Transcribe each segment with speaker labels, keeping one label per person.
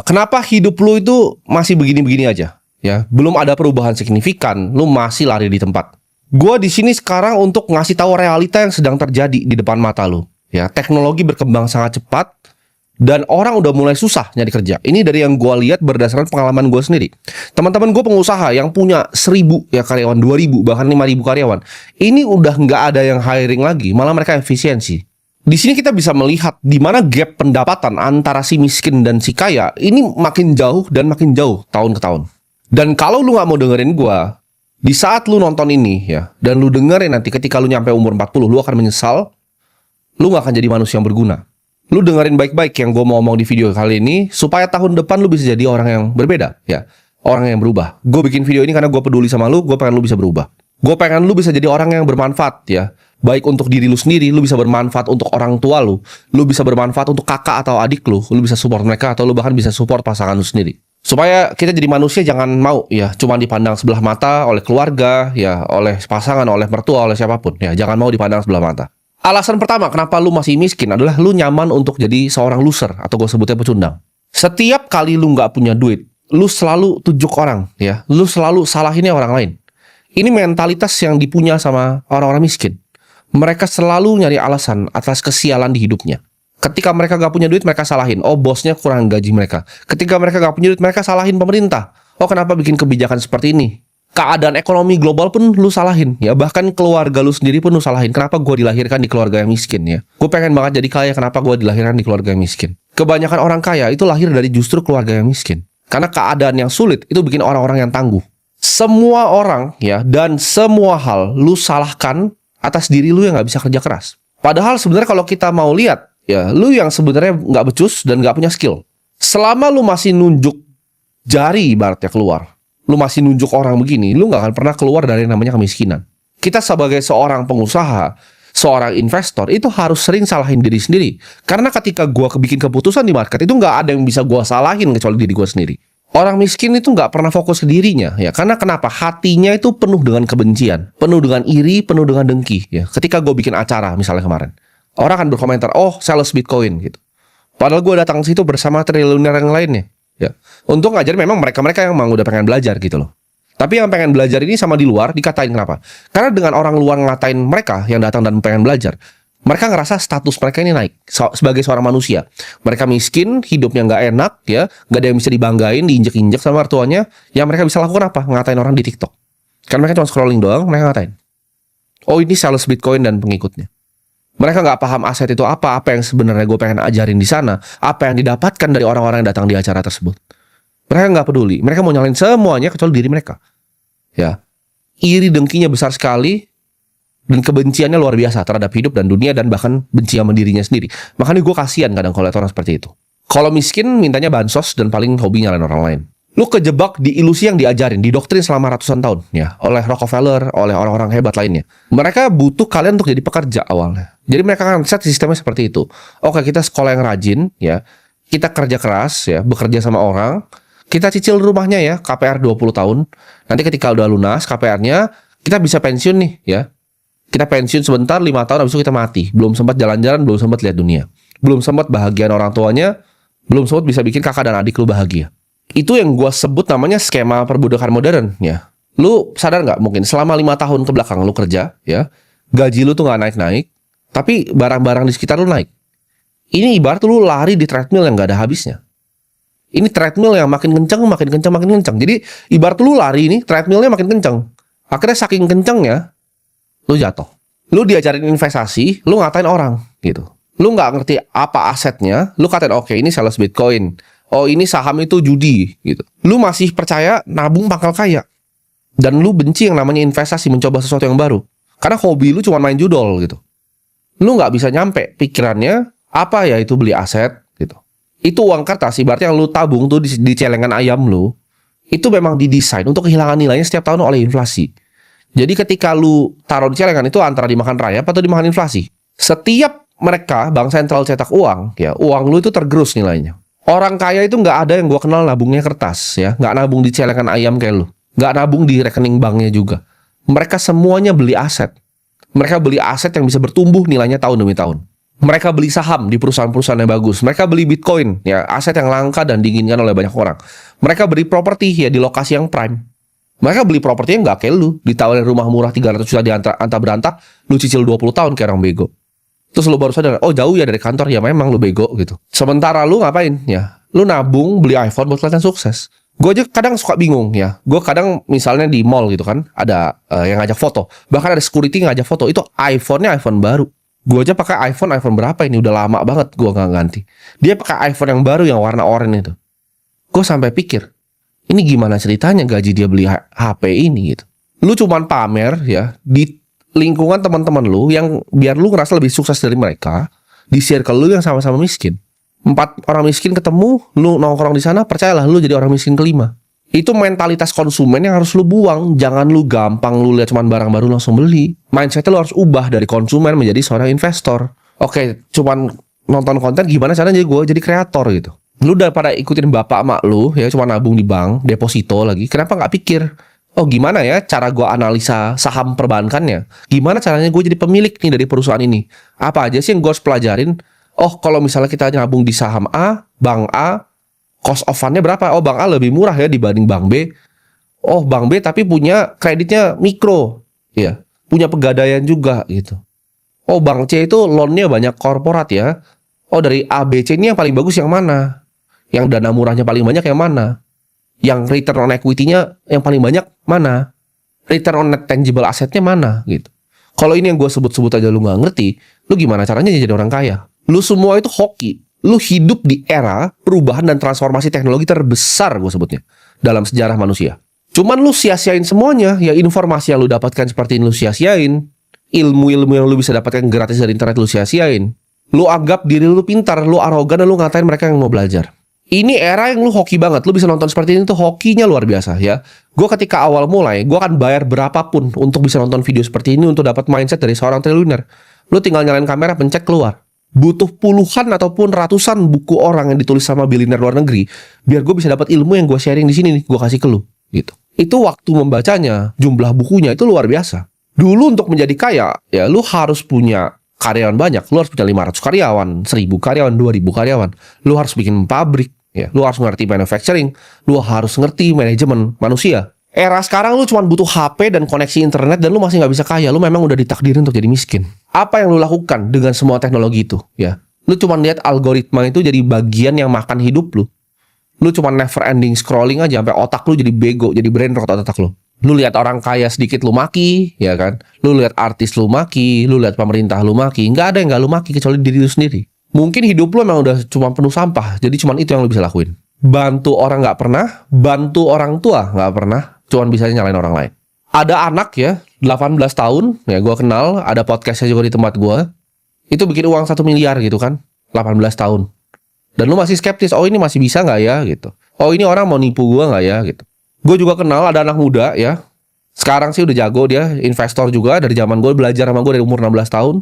Speaker 1: Kenapa hidup lu itu masih begini-begini aja? Ya, belum ada perubahan signifikan, lu masih lari di tempat. Gua di sini sekarang untuk ngasih tahu realita yang sedang terjadi di depan mata lu. Ya, teknologi berkembang sangat cepat dan orang udah mulai susah nyari kerja. Ini dari yang gua lihat berdasarkan pengalaman gua sendiri. Teman-teman gua pengusaha yang punya 1.000 ya karyawan, 2.000 bahkan 5.000 karyawan, ini udah nggak ada yang hiring lagi, malah mereka efisiensi. Di sini kita bisa melihat di mana gap pendapatan antara si miskin dan si kaya ini makin jauh dan makin jauh tahun ke tahun. Dan kalau lu nggak mau dengerin gua, di saat lu nonton ini ya, dan lu dengerin nanti ketika lu nyampe umur 40, lu akan menyesal, lu nggak akan jadi manusia yang berguna. Lu dengerin baik-baik yang gua mau ngomong di video kali ini, supaya tahun depan lu bisa jadi orang yang berbeda ya, orang yang berubah. Gue bikin video ini karena gue peduli sama lu, gue pengen lu bisa berubah. Gue pengen lu bisa jadi orang yang bermanfaat ya. Baik untuk diri lu sendiri, lu bisa bermanfaat untuk orang tua lu bisa bermanfaat untuk kakak atau adik lu bisa support mereka atau lu bahkan bisa support pasangan lu sendiri. Supaya kita jadi manusia jangan mau ya cuma dipandang sebelah mata oleh keluarga, ya oleh pasangan, oleh mertua, oleh siapapun. Ya jangan mau dipandang sebelah mata. Alasan pertama kenapa lu masih miskin adalah lu nyaman untuk jadi seorang loser atau gue sebutnya pecundang. Setiap kali lu nggak punya duit, lu selalu tujuk orang ya, lu selalu salahinnya orang lain. Ini mentalitas yang dipunya sama orang-orang miskin. Mereka selalu nyari alasan atas kesialan di hidupnya. Ketika mereka gak punya duit, mereka salahin. Oh, bosnya kurang gaji mereka. Ketika mereka gak punya duit, mereka salahin pemerintah. Oh, kenapa bikin kebijakan seperti ini? Keadaan ekonomi global pun lu salahin. Ya, bahkan keluarga lu sendiri pun lu salahin. Kenapa gue dilahirkan di keluarga yang miskin ya? Gue pengen banget jadi kaya, kenapa gue dilahirkan di keluarga yang miskin? Kebanyakan orang kaya itu lahir dari justru keluarga yang miskin. Karena keadaan yang sulit itu bikin orang-orang yang tangguh. Semua orang ya, dan semua hal lu salahkan atas diri lu yang nggak bisa kerja keras. Padahal sebenarnya kalau kita mau lihat, ya lu yang sebenarnya nggak becus dan nggak punya skill. Selama lu masih nunjuk jari ibaratnya keluar, lu masih nunjuk orang begini, lu nggak akan pernah keluar dari yang namanya kemiskinan. Kita sebagai seorang pengusaha, seorang investor, itu harus sering salahin diri sendiri. Karena ketika gua bikin keputusan di market, itu nggak ada yang bisa gua salahin kecuali diri gua sendiri. Orang miskin itu nggak pernah fokus ke dirinya, ya. Karena kenapa? Hatinya itu penuh dengan kebencian, penuh dengan iri, penuh dengan dengki, ya. Ketika gue bikin acara, misalnya kemarin, orang akan berkomentar, oh, sales Bitcoin, gitu. Padahal gue datang ke situ bersama triliuner yang lainnya, ya. Untuk ngajar memang mereka-mereka yang emang udah pengen belajar, gitu loh. Tapi yang pengen belajar ini sama di luar dikatain kenapa? Karena dengan orang luar ngatain mereka yang datang dan pengen belajar, mereka ngerasa status mereka ini naik sebagai seorang manusia. Mereka miskin, hidupnya nggak enak, ya, nggak ada yang bisa dibanggain, diinjek-injek sama mertuanya. Yang mereka bisa lakukan apa? Ngatain orang di TikTok. Karena mereka cuma scrolling doang, mereka ngatain. Oh, ini sales Bitcoin dan pengikutnya. Mereka nggak paham aset itu apa yang sebenarnya gue pengen ajarin di sana, apa yang didapatkan dari orang-orang yang datang di acara tersebut. Mereka nggak peduli. Mereka mau nyalain semuanya kecuali diri mereka. Ya, iri dengkinya besar sekali. Dan kebenciannya luar biasa terhadap hidup dan dunia dan bahkan benci sama dirinya sendiri. Makanya gue kasihan kadang kalau lihat orang seperti itu. Kalau miskin mintanya bansos dan paling hobi nyalain orang lain. Lu kejebak di ilusi yang diajarin, didoktrin selama ratusan tahun ya, oleh Rockefeller, oleh orang-orang hebat lainnya. Mereka butuh kalian untuk jadi pekerja awalnya. Jadi mereka akan set sistemnya seperti itu. Oke, kita sekolah yang rajin ya. Kita kerja keras ya, bekerja sama orang. Kita cicil rumahnya ya, KPR 20 tahun. Nanti ketika udah lunas KPR-nya, kita bisa pensiun nih ya. Kita pensiun sebentar, 5 tahun, habis itu kita mati. Belum sempat jalan-jalan, belum sempat lihat dunia. Belum sempat bahagian orang tuanya, belum sempat bisa bikin kakak dan adik lu bahagia. Itu yang gue sebut namanya skema perbudakan modern, ya. Lu sadar nggak mungkin selama 5 tahun ke belakang lu kerja, ya, gaji lu tuh nggak naik-naik, tapi barang-barang di sekitar lu naik. Ini ibarat lu lari di treadmill yang nggak ada habisnya. Ini treadmill yang makin kencang, makin kencang, makin kencang. Jadi ibarat lu lari ini, treadmillnya makin kencang. Akhirnya saking kencangnya, lu jatuh. Lu diajarin investasi, lu ngatain orang gitu. Lu nggak ngerti apa asetnya, lu katain oke, ini sales Bitcoin. Oh, ini saham itu judi gitu. Lu masih percaya nabung pangkal kaya. Dan lu benci yang namanya investasi, mencoba sesuatu yang baru. Karena hobi lu cuma main judol gitu. Lu nggak bisa nyampe pikirannya apa ya itu beli aset gitu. Itu uang kertas, ibaratnya yang lu tabung tuh di celengan ayam lu, itu memang didesain untuk kehilangan nilainya setiap tahun oleh inflasi. Jadi ketika lu taruh di celengan itu antara dimakan rayap atau dimakan inflasi. Setiap mereka, bank sentral cetak uang, ya uang lu itu tergerus nilainya. Orang kaya itu nggak ada yang gua kenal nabungnya kertas, ya, nggak nabung di celengan ayam kayak lu, nggak nabung di rekening banknya juga. Mereka semuanya beli aset. Mereka beli aset yang bisa bertumbuh nilainya tahun demi tahun. Mereka beli saham di perusahaan-perusahaan yang bagus. Mereka beli Bitcoin, ya, aset yang langka dan diinginkan oleh banyak orang. Mereka beli properti, ya, di lokasi yang prime. Mereka beli propertinya nggak kayak lu. Ditawarin rumah murah 300 juta di antah berantak, lu cicil 20 tahun kayak orang bego. Terus lu baru sadar, oh jauh ya dari kantor, ya memang lu bego gitu. Sementara lu ngapain? Ya, lu nabung, beli iPhone buat kelihatan sukses. Gue aja kadang suka bingung ya. Gue kadang misalnya di mall gitu kan, ada yang ngajak foto. Bahkan ada security ngajak foto. Itu iPhone-nya iPhone baru. Gue aja pakai iPhone berapa ini? Udah lama banget gue nggak ganti. Dia pakai iPhone yang baru yang warna oranye itu. Gue sampai pikir, ini gimana ceritanya gaji dia beli HP ini gitu. Lu cuman pamer ya di lingkungan teman-teman lu yang biar lu ngerasa lebih sukses dari mereka. Di circle lu yang sama-sama miskin. 4 orang miskin ketemu, lu nongkrong di sana, percayalah lu jadi orang miskin kelima. Itu mentalitas konsumen yang harus lu buang. Jangan lu gampang lu lihat cuman barang baru langsung beli. Mindsetnya lu harus ubah dari konsumen menjadi seorang investor. Oke, cuman nonton konten, gimana caranya jadi gue jadi kreator gitu. Lu daripada ikutin bapak emak lu ya, cuma nabung di bank, deposito lagi. Kenapa nggak pikir, oh gimana ya cara gue analisa saham perbankannya? Gimana caranya gue jadi pemilik nih dari perusahaan ini? Apa aja sih yang gue harus pelajarin? Oh, kalau misalnya kita nabung di saham A, bank A, cost of fund-nya berapa? Oh, bank A lebih murah ya dibanding bank B. Oh, bank B tapi punya kreditnya mikro. Ya, punya pegadaian juga gitu. Oh, bank C itu loan-nya banyak korporat ya. Oh, dari A, B, C ini yang paling bagus yang mana? Yang dana murahnya paling banyak yang mana? Yang return on equity-nya yang paling banyak mana? Return on net tangible asset-nya mana? Gitu. Kalau ini yang gue sebut-sebut aja lu nggak ngerti, lu gimana caranya jadi orang kaya? Lu semua itu hoki. Lu hidup di era perubahan dan transformasi teknologi terbesar gue sebutnya dalam sejarah manusia. Cuman lu sia-siain semuanya. Ya informasi yang lu dapatkan seperti ini lu sia-siain. Ilmu-ilmu yang lu bisa dapatkan gratis dari internet lu sia-siain. Lu anggap diri lu pintar, lu arogan, dan lu ngatain mereka yang mau belajar. Ini era yang lu hoki banget. Lu bisa nonton seperti ini tuh hokinya luar biasa ya. Gue ketika awal mulai, gue akan bayar berapapun untuk bisa nonton video seperti ini untuk dapat mindset dari seorang triliuner. Lu tinggal nyalain kamera, pencet, keluar. Butuh puluhan ataupun ratusan buku orang yang ditulis sama bilioner luar negeri biar gue bisa dapat ilmu yang gue sharing di sini nih, gue kasih ke lu gitu. Itu waktu membacanya, jumlah bukunya itu luar biasa. Dulu untuk menjadi kaya ya lu harus punya karyawan banyak, lu harus punya 500 karyawan, 1000 karyawan, 2000 karyawan. Lu harus bikin pabrik ya, lu harus ngerti manufacturing, lu harus ngerti manajemen manusia. Era sekarang lu cuma butuh HP dan koneksi internet dan lu masih nggak bisa kaya. Lu memang udah ditakdirin untuk jadi miskin. Apa yang lu lakukan dengan semua teknologi itu? Ya, lu cuma lihat algoritma itu jadi bagian yang makan hidup lu. Lu cuma never ending scrolling aja sampai otak lu jadi bego, jadi brain rot otak lu. Lu lihat orang kaya sedikit lu maki, ya kan? Lu lihat artis lu maki, lu lihat pemerintah lu maki. Nggak ada yang nggak lu maki kecuali diri lu sendiri. Mungkin hidup lu memang udah cuma penuh sampah. Jadi cuma itu yang lu bisa lakuin. Bantu orang nggak pernah, bantu orang tua nggak pernah. Cuman bisa nyalain orang lain. Ada anak ya, 18 tahun, ya gue kenal, ada podcastnya juga di tempat gue. Itu bikin uang 1 miliar gitu kan, 18 tahun. Dan lu masih skeptis, oh ini masih bisa nggak ya gitu. Oh ini orang mau nipu gue nggak ya gitu. Gue juga kenal ada anak muda ya. Sekarang sih udah jago dia, investor juga. Dari zaman gue belajar sama gue dari umur 16 tahun.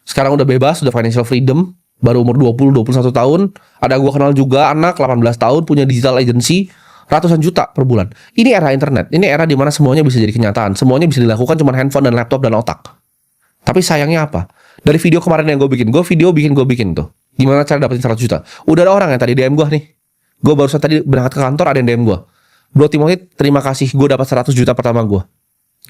Speaker 1: Sekarang udah bebas, udah financial freedom. Baru umur 20-21 tahun. Ada gue kenal juga anak 18 tahun, punya digital agency. Ratusan juta per bulan. Ini era internet. Ini era dimana semuanya bisa jadi kenyataan. Semuanya bisa dilakukan cuma handphone dan laptop dan otak. Tapi sayangnya apa? Dari video kemarin yang gue bikin tuh. Gimana cara dapetin 100 juta? Udah ada orang yang tadi DM gue nih. Gue barusan tadi berangkat ke kantor ada yang DM gue. Bro Timothy, terima kasih. Gue dapat 100 juta pertama gue.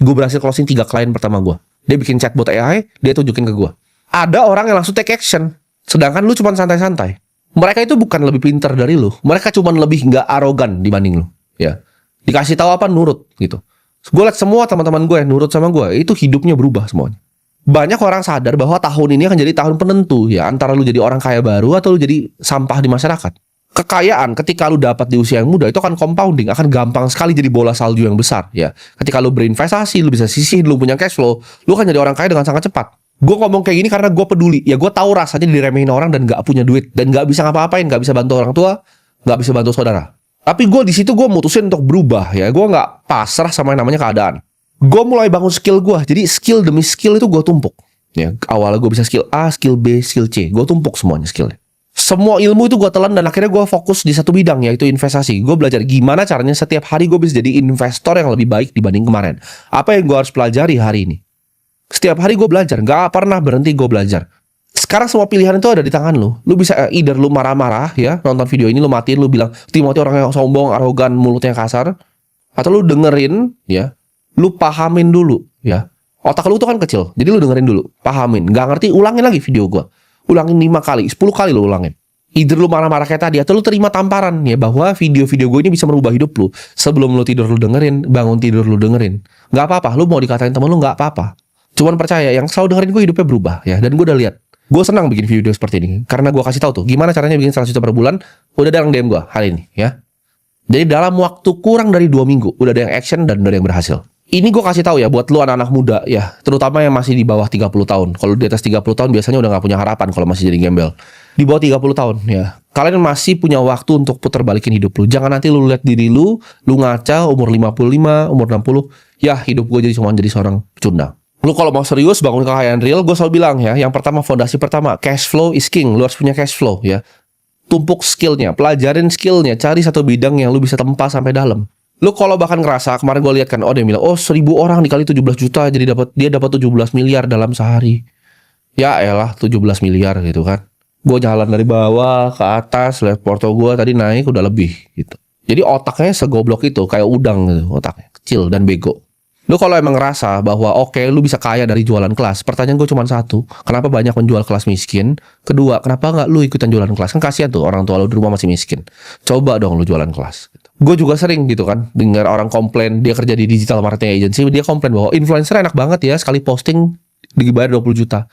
Speaker 1: Gue berhasil closing 3 klien pertama gue. Dia bikin chatbot AI, dia tunjukin ke gue. Ada orang yang langsung take action. Sedangkan lu cuma santai-santai. Mereka itu bukan lebih pintar dari lu. Mereka cuma lebih nggak arogan dibanding lu. Ya, dikasih tahu apa nurut gitu. Gue liat semua teman-teman gue yang nurut sama gue, itu hidupnya berubah semuanya. Banyak orang sadar bahwa tahun ini akan jadi tahun penentu ya, antara lu jadi orang kaya baru atau lu jadi sampah di masyarakat. Kekayaan ketika lu dapat di usia yang muda itu akan compounding, akan gampang sekali jadi bola salju yang besar ya. Ketika lu berinvestasi, lu bisa sisihin, lu punya cash flow, lu akan jadi orang kaya dengan sangat cepat. Gue ngomong kayak gini karena gue peduli. Ya gue tahu rasanya diremehin orang dan gak punya duit dan gak bisa ngapa-ngapain, gak bisa bantu orang tua, gak bisa bantu saudara. Tapi gue di situ gue mutusin untuk berubah ya. Gue gak pasrah sama yang namanya keadaan. Gue mulai bangun skill gue. Jadi skill demi skill itu gue tumpuk. Ya awalnya gue bisa skill A, skill B, skill C. Gue tumpuk semuanya skillnya. Semua ilmu itu gue telan dan akhirnya gue fokus di satu bidang, yaitu investasi. Gue belajar gimana caranya setiap hari gue bisa jadi investor yang lebih baik dibanding kemarin. Apa yang gue harus pelajari hari ini? Setiap hari gue belajar, gak pernah berhenti gue belajar. Sekarang semua pilihan itu ada di tangan lu. Lu bisa either lu marah-marah ya, nonton video ini lu matiin, lu bilang Timothy orang yang sombong, arogan, mulutnya kasar, atau lu dengerin ya, lu pahamin dulu ya. Otak lu tuh kan kecil, jadi lu dengerin dulu, pahamin. Nggak ngerti, ulangin lagi video gua. Ulangin 5 kali, 10 kali lu ulangin. Either lu marah-marah kayak tadi, atau lu terima tamparan ya, bahwa video-video gue ini bisa merubah hidup lu. Sebelum lu tidur lu dengerin, bangun tidur lu dengerin. Nggak apa-apa, lu mau dikatain temen lu nggak apa-apa. Cuman percaya, yang selalu dengerin gue hidupnya berubah ya. Dan gue udah lihat. Gue senang bikin video seperti ini, karena gue kasih tahu tuh, gimana caranya bikin 100 juta per bulan. Udah ada yang DM gue hari ini ya. Jadi dalam waktu kurang dari 2 minggu, udah ada yang action dan udah ada yang berhasil. Ini gue kasih tahu ya buat lu anak-anak muda ya, terutama yang masih di bawah 30 tahun. Kalau di atas 30 tahun biasanya udah gak punya harapan kalau masih jadi gembel. Di bawah 30 tahun ya, kalian masih punya waktu untuk putar balikin hidup lu. Jangan nanti lu lihat diri lu ngaca umur 55, umur 60, ya hidup gue cuma jadi seorang pecundang. Lu kalau mau serius bangun kekayaan real, gue selalu bilang ya, yang pertama, fondasi pertama, cash flow is king. Lu harus punya cash flow ya. Tumpuk skillnya, pelajarin skillnya, cari satu bidang yang lu bisa tempa sampai dalam. Lu kalau bahkan ngerasa, kemarin gue lihat kan, dia bilang, 1.000 orang dikali 17 juta, jadi dia dapat 17 miliar dalam sehari. Ya elah, 17 miliar gitu kan. Gue jalan dari bawah ke atas, lihat porto gue tadi naik udah lebih gitu. Jadi otaknya segoblok itu, kayak udang gitu, otaknya kecil dan bego. Lu kalau emang ngerasa bahwa oke, lu bisa kaya dari jualan kelas, pertanyaan gue cuma satu, kenapa banyak menjual kelas miskin? Kedua, kenapa nggak lu ikutan jualan kelas? Kan kasihan tuh orang tua lu di rumah masih miskin. Coba dong lu jualan kelas. Gue juga sering gitu kan, dengar orang komplain, dia kerja di digital marketing agency, dia komplain bahwa influencer enak banget ya, sekali posting dibayar 20 juta.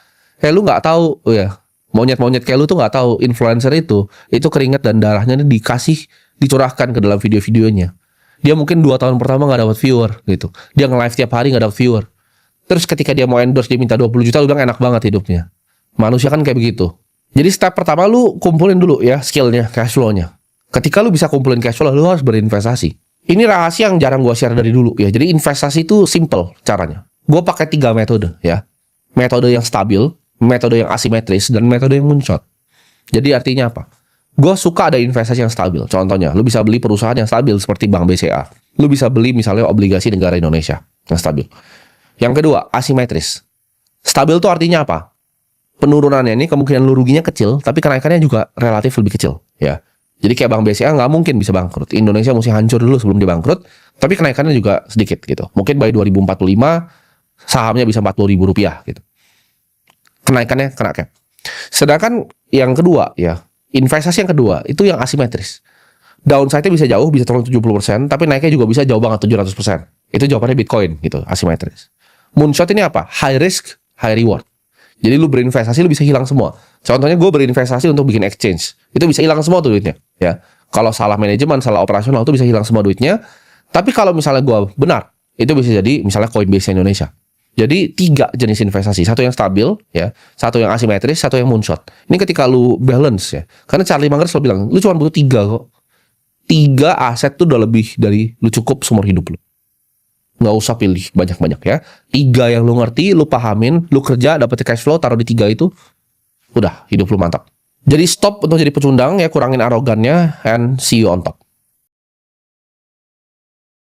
Speaker 1: Lu nggak tahu, ya monyet-monyet kayak lu tuh nggak tahu, influencer itu keringat dan darahnya dicurahkan ke dalam video-videonya. Dia mungkin 2 tahun pertama nggak dapat viewer gitu, dia nge-live tiap hari nggak dapat viewer. Terus ketika dia mau endorse dia minta 20 juta, lu bilang enak banget hidupnya. Manusia kan kayak begitu. Jadi step pertama lu kumpulin dulu ya skillnya, cash flow-nya. Ketika lu bisa kumpulin cash flow, lu harus berinvestasi. Ini rahasia yang jarang gue share dari dulu ya. Jadi investasi itu simple caranya. Gue pakai 3 metode ya. Metode yang stabil, metode yang asimetris, dan metode yang moonshot. Jadi artinya apa? Gue suka ada investasi yang stabil. Contohnya, lu bisa beli perusahaan yang stabil seperti Bank BCA. Lu bisa beli misalnya obligasi negara Indonesia yang stabil. Yang kedua, asimetris. Stabil itu artinya apa? Penurunannya ini kemungkinan lu ruginya kecil, tapi kenaikannya juga relatif lebih kecil ya. Jadi kayak Bank BCA nggak mungkin bisa bangkrut. Indonesia mesti hancur dulu sebelum dia bangkrut. Tapi kenaikannya juga sedikit gitu. Mungkin by 2045 sahamnya bisa Rp40.000 gitu. Kenaikannya kena cap. Sedangkan yang kedua ya, investasi yang kedua itu yang asimetris. Downside-nya bisa jauh, bisa turun 70%, tapi naiknya juga bisa jauh banget 700%. Itu jawabannya Bitcoin gitu, asimetris. Moonshot ini apa? High risk, high reward. Jadi lu berinvestasi, lu bisa hilang semua. Contohnya gue berinvestasi untuk bikin exchange. Itu bisa hilang semua tuh duitnya. Ya, kalau salah manajemen, salah operasional, itu bisa hilang semua duitnya. Tapi kalau misalnya gue benar, itu bisa jadi misalnya Coinbase Indonesia. Jadi 3 jenis investasi. Satu yang stabil, ya, satu yang asimetris, satu yang moonshot. Ini ketika lu balance ya. Karena Charlie Munger selalu bilang, lu cuma butuh 3 kok. 3 aset tuh udah lebih dari lu cukup seumur hidup lu. Nggak usah pilih banyak-banyak ya. 3 yang lu ngerti, lu pahamin, lu kerja, dapet cash flow, taruh di 3 itu, udah hidup lu mantap. Jadi stop untuk jadi pecundang ya, kurangin arogannya, and see you on top.